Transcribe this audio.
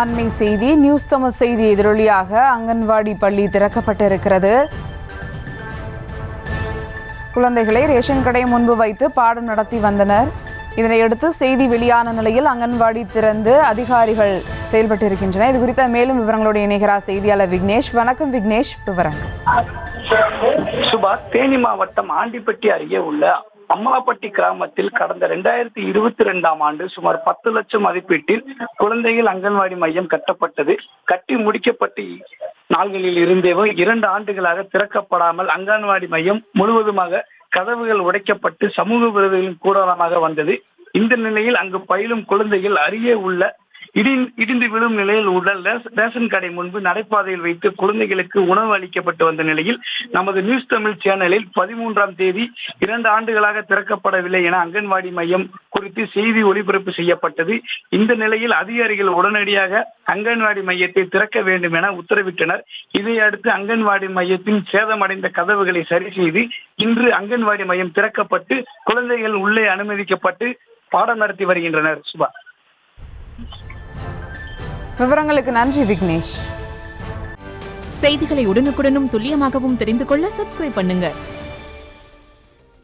அண்மை செய்தி நியூஸ் தமிழ் செய்தி எதிரொலியாக அங்கன்வாடி பள்ளி திறக்கப்பட்டிருக்கிறது. குழந்தைகளை ரேஷன் கடை முன்பு வைத்து பாடம் நடத்தி வந்தனர். இதனையடுத்து செய்தி வெளியான நிலையில் அங்கன்வாடி திறந்து அதிகாரிகள் செயல்பட்டிருக்கின்றனர். இது குறித்த மேலும் விவரங்களோடு இணைகிறார் செய்தியாளர் விக்னேஷ். வணக்கம் விக்னேஷ், விவரங்கள். சுபா, தேனி மாவட்டம் ஆண்டிப்பட்டி அருகே உள்ள அம்மாப்பட்டி கிராமத்தில் கடந்த 2022ஆம் ஆண்டு சுமார் 10 லட்சம் மதிப்பீட்டில் குழந்தைகள் அங்கன்வாடி மையம் கட்டப்பட்டது. கட்டி முடிக்கப்பட்டு நாள்களில் இருந்தேவோ 2 ஆண்டுகளாக திறக்கப்படாமல் அங்கன்வாடி மையம் முழுவதுமாக கதவுகள் உடைக்கப்பட்டு சமூக விரோதிகளின் கூடாரமாக வந்தது. இந்த நிலையில் அங்கு பயிலும் குழந்தைகள் அருகே உள்ள இடிந்து விழும் நிலையில் உள்ள ரேஷன் கடை முன்பு நடைபாதையில் வைத்து குழந்தைகளுக்கு உணவு அளிக்கப்பட்டு வந்த நிலையில் நமது நியூஸ் தமிழ் சேனலில் 13ஆம் தேதி 2 ஆண்டுகளாக திறக்கப்படவில்லை என அங்கன்வாடி மையம் குறித்து செய்தி ஒளிபரப்பு செய்யப்பட்டது. இந்த நிலையில் அதிகாரிகள் உடனடியாக அங்கன்வாடி மையத்தை திறக்க வேண்டும் என உத்தரவிட்டனர். இதையடுத்து அங்கன்வாடி மையத்தின் சேதமடைந்த கதவுகளை சரி செய்து இன்று அங்கன்வாடி மையம் திறக்கப்பட்டு குழந்தைகள் உள்ளே அனுமதிக்கப்பட்டு பாடம் நடத்தி வருகின்றனர். சுபா, விவரங்களுக்கு நன்றி விக்னேஷ். செய்திகளை உடனுக்குடனும் துல்லியமாகவும் தெரிந்து கொள்ள சப்ஸ்கிரைப் பண்ணுங்க.